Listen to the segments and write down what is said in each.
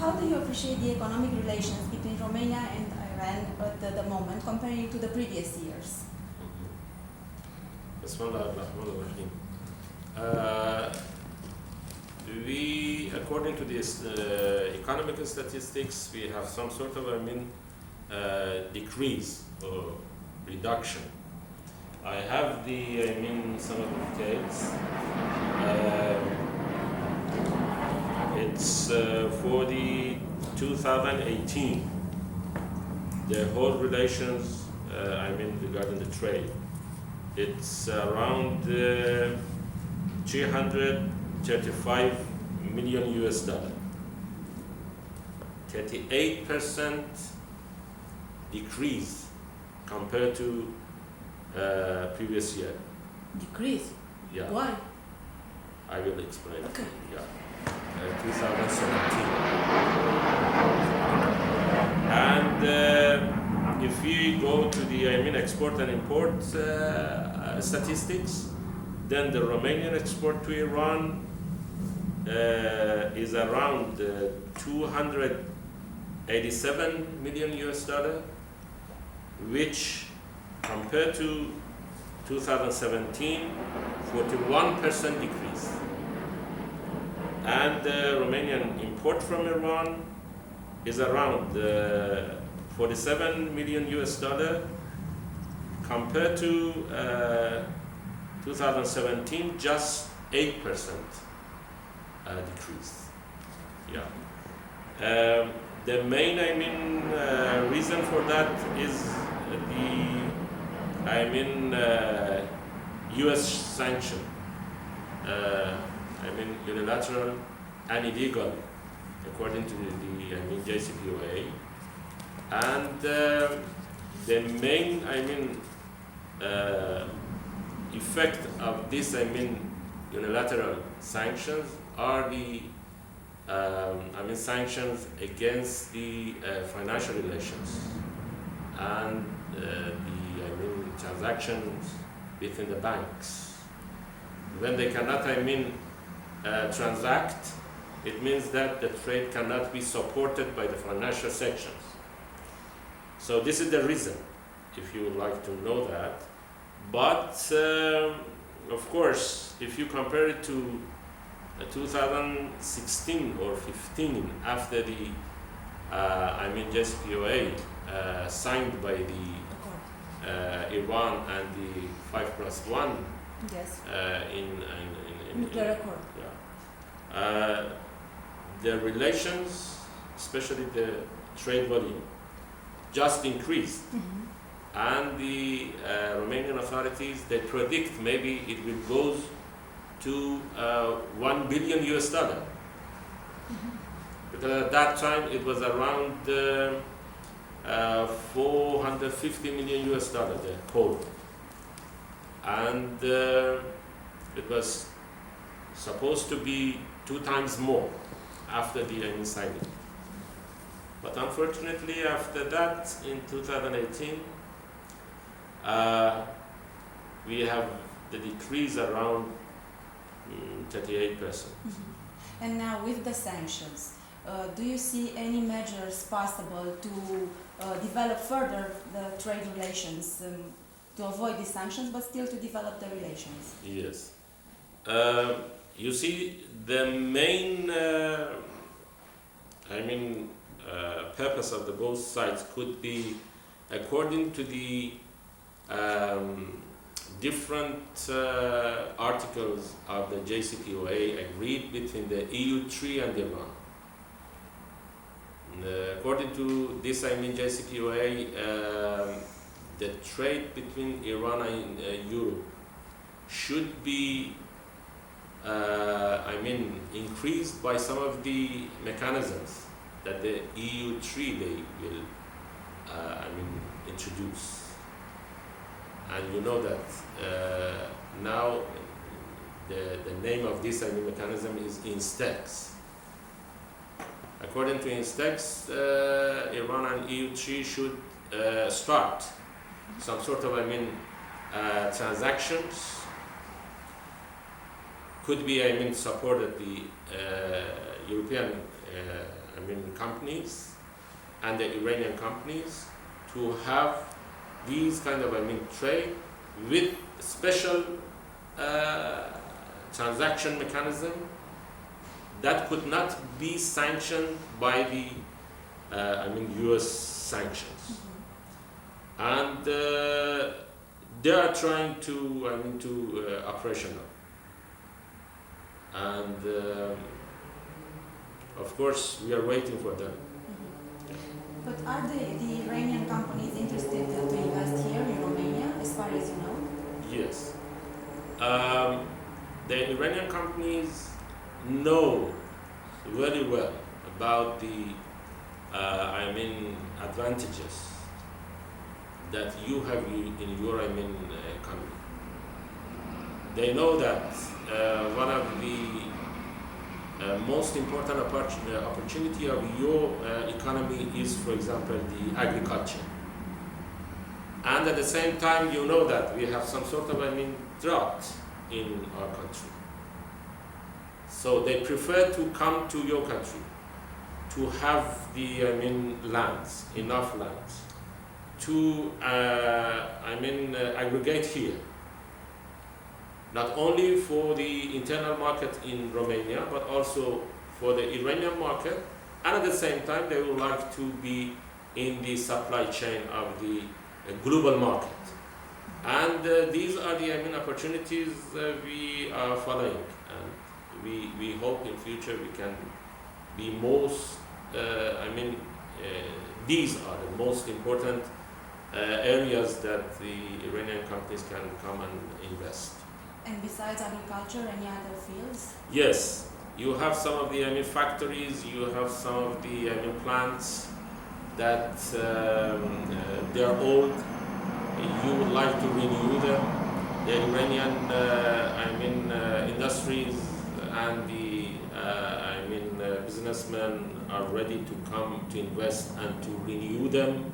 How do you appreciate the economic relations between Romania and Iran at the moment, comparing to the previous years? We, according to this economic statistics, we have some sort of, decrease or reduction. I have some of the details. It's for the 2018, the whole relations, regarding the trade. It's around 335 million US dollar. 38% decrease compared to previous year. Decrease? Yeah. Why? I will explain. Okay. Yeah. 2017. And if we go to the export and import statistics, then the Romanian export to Iran is around 287 million US dollar, which compared to 2017, 41% decrease. And the Romanian import from Iran is around 47 million US dollar compared to 2017, just 8% decrease. Yeah. The main, reason for that is the U.S. sanction. Unilateral and illegal, according to the JCPOA. And the main, effect of this, unilateral sanctions are the, sanctions against the financial relations and the, transactions between the banks. When they cannot, transact, it means that the trade cannot be supported by the financial sections. So this is the reason, if you would like to know that. But of course, if you compare it to 2016 or 15, after the JCPOA signed by the Iran and the 5+1 yes. in nuclear accord. Yeah. The relations, especially the trade volume, just increased. Mm-hmm. And the Romanian authorities, they predict maybe it will go to $1 billion US dollar. Mm-hmm. Because at that time it was around 450 million US dollar, the whole. And it was supposed to be 2 times more after the signing. But unfortunately, after that, in 2018, we have the decrease around 38%. Mm-hmm. And now with the sanctions, do you see any measures possible to develop further the trade relations, to avoid the sanctions, but still to develop the relations? Yes. You see, the main, purpose of the both sides could be, according to the different articles of the JCPOA agreed between the EU3 and Iran. According to this, JCPOA, the trade between Iran and Europe should be increased by some of the mechanisms that the EU3 they will introduce. And you know that now the name of this mechanism is INSTEX. According to INSTEX, Iran and EU3 should start some sort of transactions. Could be supported the European companies and the Iranian companies to have these kind of trade with special transaction mechanism that could not be sanctioned by the US sanctions. And they are trying to operational. And of course we are waiting for them. But are the Iranian companies interested to invest here in Romania, as far as you know? Yes. The Iranian companies know very well about the advantages that you have in your economy. They know that one of the most important opportunity of your economy is, for example, the agriculture. And at the same time, you know that we have some sort of drought in our country. So they prefer to come to your country to have the lands, enough lands, to aggregate here. Not only for the internal market in Romania, but also for the Iranian market, and at the same time they would like to be in the supply chain of the global market. And these are the opportunities we are following, and we hope in future we can be most, these are the most important areas that the Iranian companies can come and invest. And besides agriculture, any other fields? Yes, you have some of the factories, you have some of the plants that they are old. You would like to renew them. The Iranian industries and the businessmen are ready to come to invest and to renew them,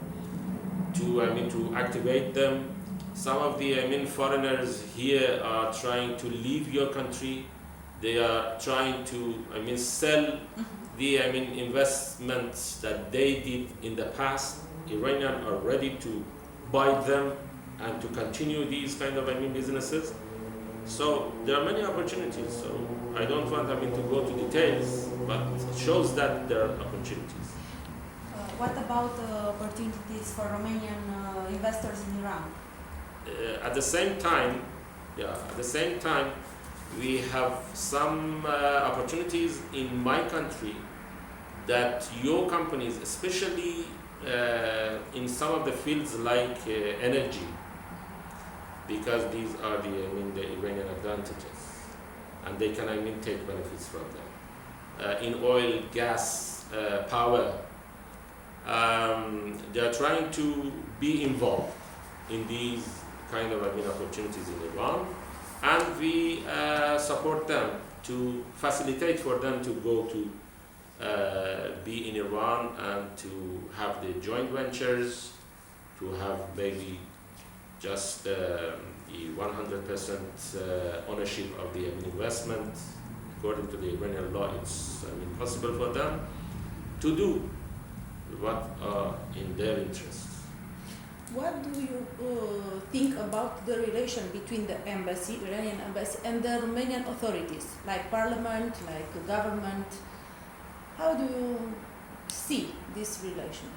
to activate them. Some of the foreigners here are trying to leave your country. They are trying to sell the investments that they did in the past. Iranians are ready to buy them and to continue these kind of businesses. So there are many opportunities. So I don't want to go to details, but it shows that there are opportunities. What about opportunities for Romanian investors in Iran? At the same time, we have some opportunities in my country that your companies, especially in some of the fields like energy, because these are the Iranian advantages, and they can take benefits from them. In oil, gas, power, they are trying to be involved in these kind of opportunities in Iran, and we support them to facilitate for them to go to be in Iran and to have the joint ventures, to have maybe just the 100% ownership of the investment. According to the Iranian law, it's possible for them to do what are in their interests. What do you think about the relation between the embassy, Iranian embassy, and the Romanian authorities, like parliament, like government? How do you see this relation?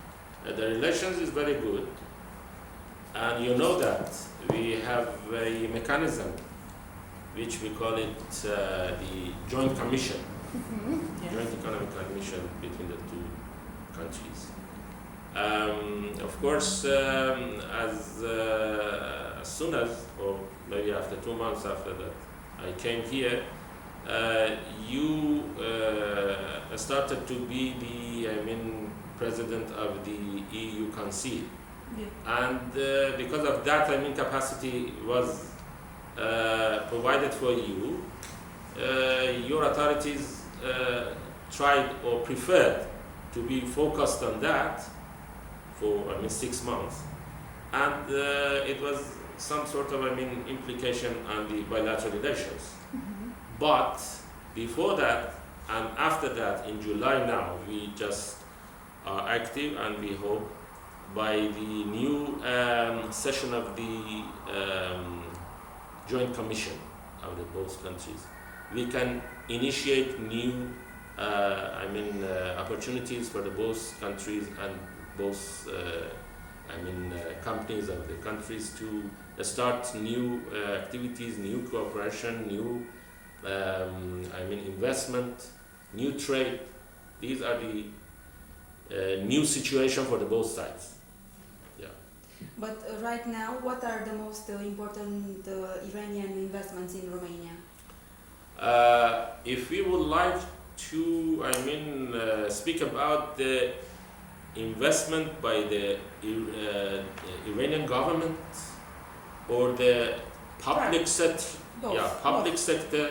The relations is very good, and you know that we have a mechanism which we call it the joint commission, joint economic commission between the two countries. Of course, as soon as, or maybe after 2 months after that I came here, you started to be the president of the EU Council. And because of that, capacity was provided for you. Your authorities tried or preferred to be focused on that for 6 months, and it was some sort of implication on the bilateral relations. But before that, and after that, in July now, we just are active, and we hope by the new session of the Joint Commission of the both countries, we can initiate new opportunities for the both countries and both companies of the countries to start new activities, new cooperation, new investment, new trade. These are the new situation for the both sides. Yeah. But right now, what are the most important Iranian investments in Romania? If we would like to, speak about the investment by the Iranian government or the public sector, public sector,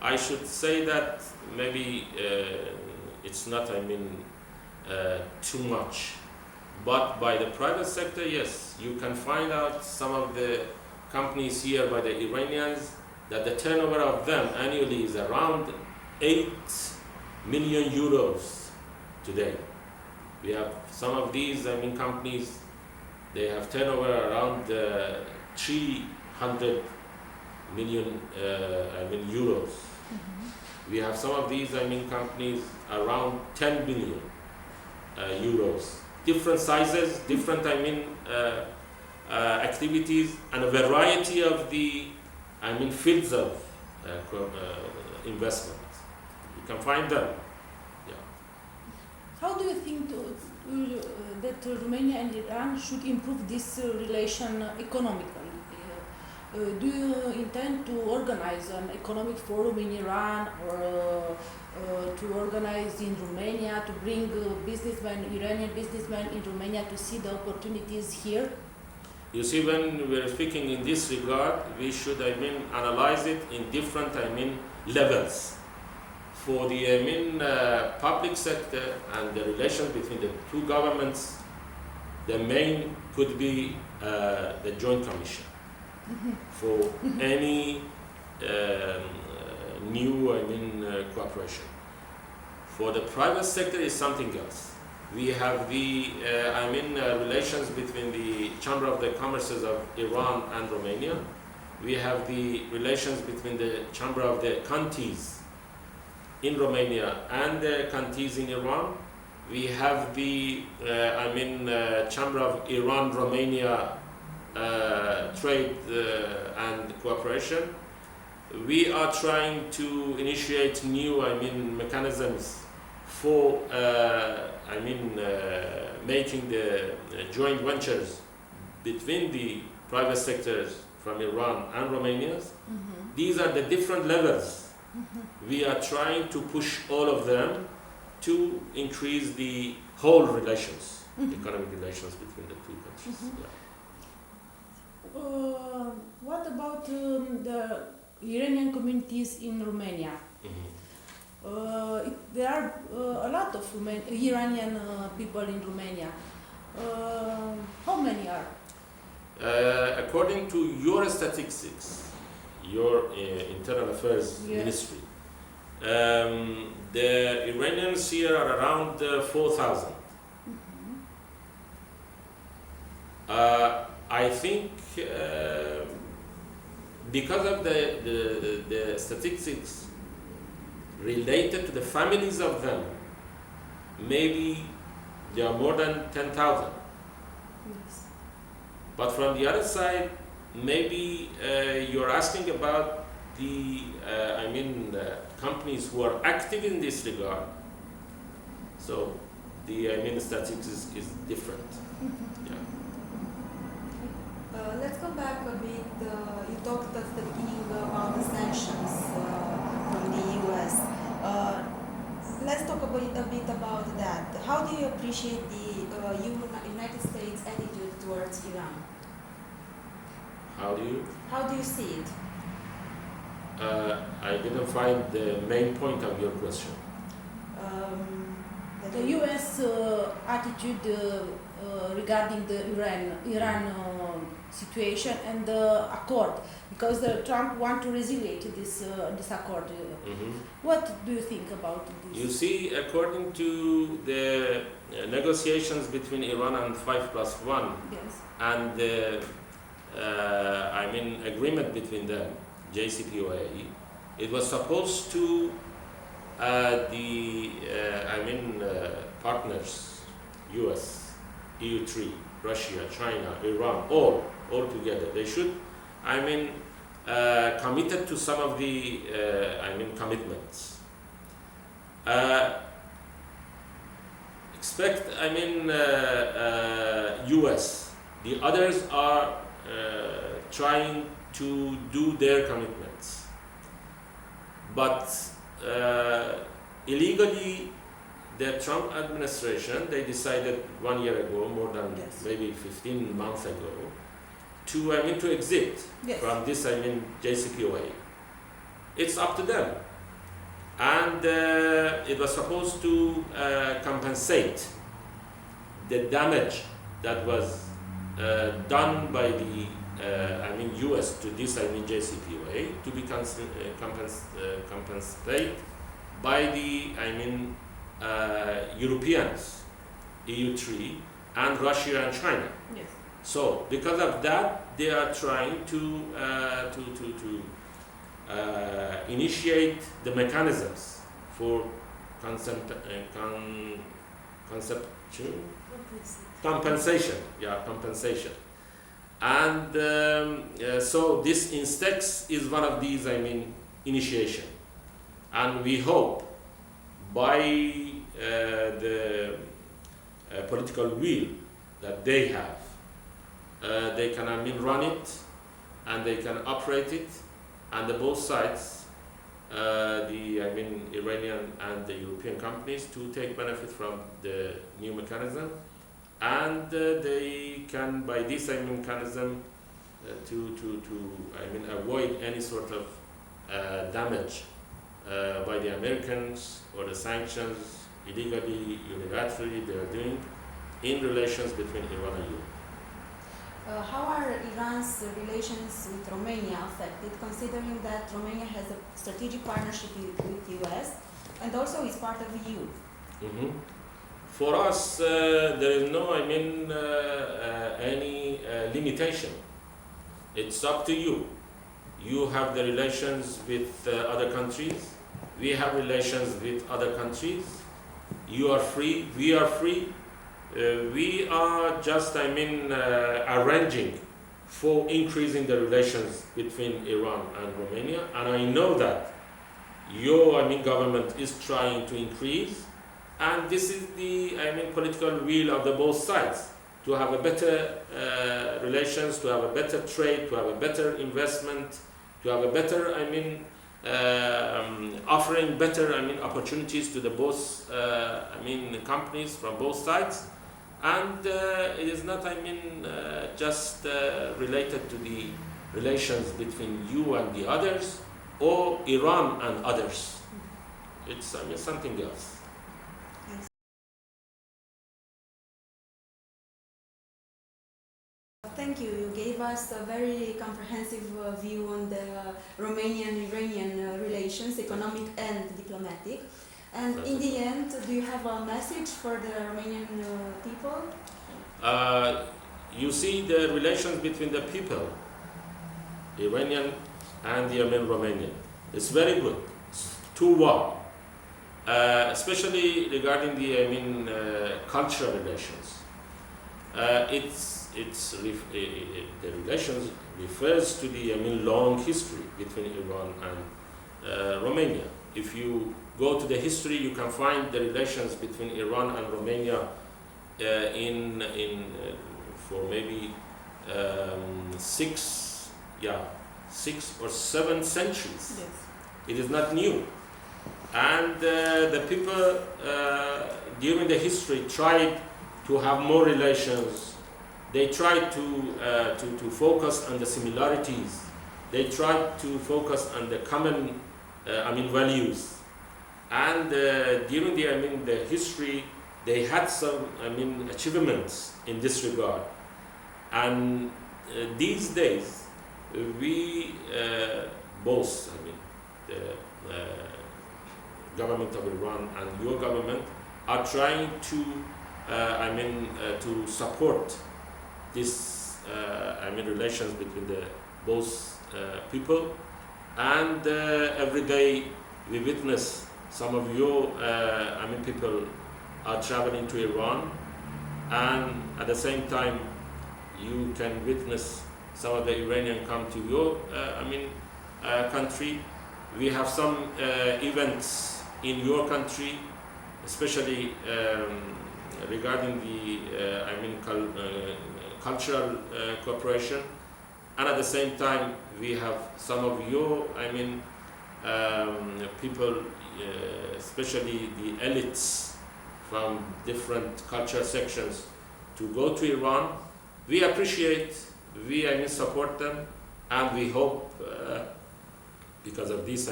I should say that maybe it's not, too much. But by the private sector, yes, you can find out some of the companies here by the Iranians that the turnover of them annually is around 8 million euros today. We have some of these companies, they have turnover around 300 million euros. Mm-hmm. We have some of these companies around 10 billion euros. Different sizes, different activities, and a variety of the fields of investment. You can find them. Yeah. How do you think that Romania and Iran should improve this relation economically? Do you intend to organize an economic forum in Iran or to organize in Romania to bring Iranian businessmen in Romania to see the opportunities here? You see, when we're speaking in this regard, we should, analyze it in different, levels. For the, public sector and the relation between the two governments, the main could be the Joint Commission. Mm-hmm. For any new, cooperation. For the private sector is something else. We have the, relations between the Chamber of the Commerces of Iran and Romania. We have the relations between the Chamber of the Counties in Romania and the Counties in Iran. We have the, Chamber of Iran-Romania trade and cooperation. We are trying to initiate new, mechanisms for, making the joint ventures between the private sectors from Iran and Romania. Mm-hmm. These are the different levels. Mm-hmm. We are trying to push all of them to increase the whole relations, mm-hmm. economic relations between the two countries. Mm-hmm. Yeah. What about the Iranian communities in Romania? Mm-hmm. There are a lot of Iranian people in Romania. How many are? According to your statistics, your Internal Affairs Ministry, the Iranians here are around 4,000. Mm-hmm. I think because of the statistics related to the families of them, maybe there are more than 10,000. Yes. But from the other side, maybe you're asking about the companies who are active in this regard. So the statistics is different. Mm-hmm. Yeah. Let's come back a bit. You talked at the beginning about the sanctions from the US. Let's talk a bit about that. How do you appreciate the United States attitude towards Iran? How do you see it? I didn't find the main point of your question. The US attitude regarding the Iran situation and the accord, because Trump want to resiliate this accord. What do you think about this? You see, according to the negotiations between Iran and 5+1, Yes. and the agreement between them, JCPOA, it was supposed to partners, US, EU3, Russia, China, Iran, all together, they should, committed to some of the, commitments. Expect, US. The others are trying to do their commitments, but illegally, the Trump administration, they decided 1 year ago, more than Yes. maybe 15 months ago, to exit Yes. from this JCPOA. It's up to them, and it was supposed to compensate the damage that was done by the US to this JCPOA to be compensated by the Europeans, EU3, and Russia and China. Yes. So because of that, they are trying to initiate the mechanisms for compensation. Compensation. And so this INSTEX is one of these, initiation. And we hope by the political will that they have, they can run it, and they can operate it, and both sides, the Iranian and the European companies, to take benefit from the new mechanism, and they can, by this mechanism, to avoid any sort of damage by the Americans or the sanctions illegally, unilaterally they are doing in relations between Iran and Europe. How are Iran's relations with Romania affected, considering that Romania has a strategic partnership with US and also is part of the EU? For us, there is no, any limitation. It's up to you. You have the relations with other countries. We have relations with other countries. You are free. We are free. We are just, arranging for increasing the relations between Iran and Romania. And I know that your, government is trying to increase. And this is the, political will of the both sides, to have a better relations, to have a better trade, to have a better investment, to have a better, offering better, opportunities to the both, companies from both sides. And it is not, just related to the relations between you and the others, or Iran and others. It's, something else. Thank you. You gave us a very comprehensive view on the Romanian-Iranian relations, economic and diplomatic. And in the end, do you have a message for the Romanian people? You see, the relations between the people, Iranian and the Romanian, it's very good. It's 2-1. Especially regarding the cultural relations. The relations refers to the long history between Iran and Romania. If you go to the history, you can find the relations between Iran and Romania for maybe 6 or 7 centuries. Yes. It is not new. And the people during the history tried to have more relations. They tried to focus on the similarities. They tried to focus on the common values. And during the history, they had some achievements in this regard. And these days, we both, I mean, the government of Iran and your government are trying to, to support this, relations between the both people. And every day we witness some of your, people are traveling to Iran, and at the same time you can witness some of the Iranian come to your, country. We have some events in your country, especially regarding the, cultural cooperation, and at the same time we have some of your, people, especially the elites from different cultural sections, to go to Iran. We appreciate, we support them, and we hope, because of this,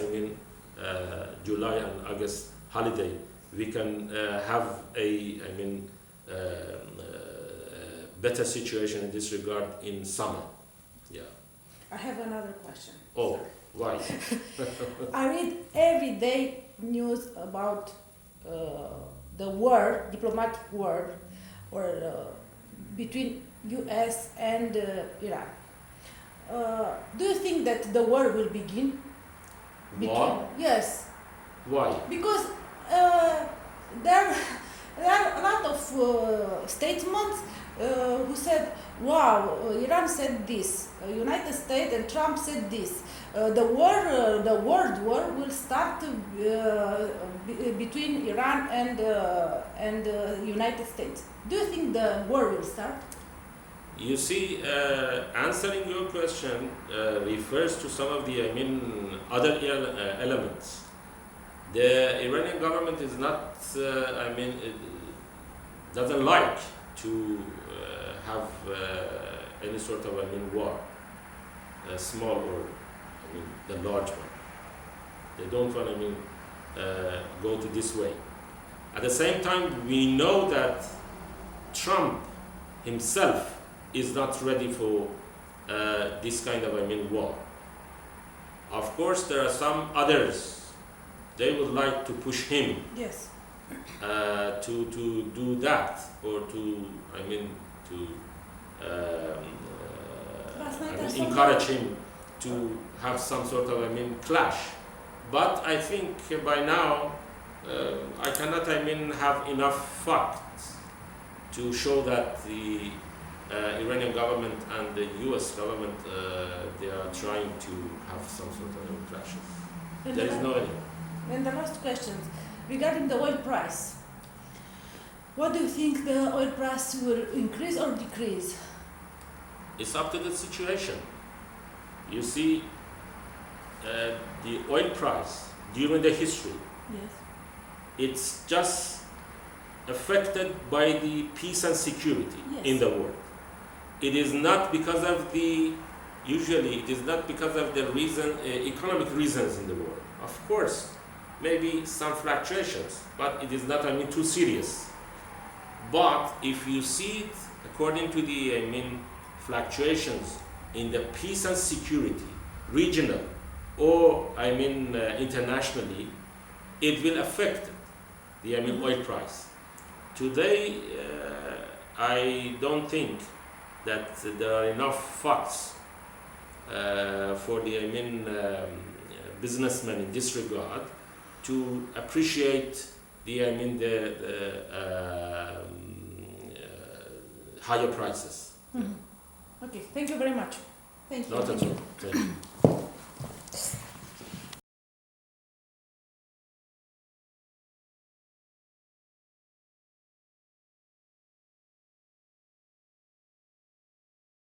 July and August holiday, we can have a, better situation in this regard in summer. Yeah. I have another question. Oh, why? I read every day news about the war, diplomatic war, or between U.S. and Iran. Do you think that the war will begin? War? Yes. Why? Because there are a lot of statements who said, wow, Iran said this, United States and Trump said this. The world war will start between Iran and United States. Do you think the war will start? You see, answering your question refers to some of the other elements. The Iranian government is not, it doesn't like to have any sort of war, small or the large one. They don't want go to this way. At the same time, we know that Trump himself is not ready for this kind of war. Of course, there are some others. They would like to push him. Yes. To do that, or to encourage him to have some sort of clash. But I think by now I cannot have enough facts to show that the Iranian government and the US government they are trying to have some sort of clashes. There is no any. And the last question, regarding the oil price. What do you think the oil price will increase or decrease? It's up to the situation. You see, the oil price during the history, yes, it's just affected by the peace and security in the world. It is not because of usually it is not because of the economic reasons in the world. Of course, maybe some fluctuations, but it is not too serious. But if you see it according to the fluctuations in the peace and security, regional or internationally, it will affect the oil price. Today, I don't think that there are enough facts for the businessmen in this regard to appreciate the higher prices. Mm-hmm. Okay, thank you very much. Thank you. Not at all. Thank you.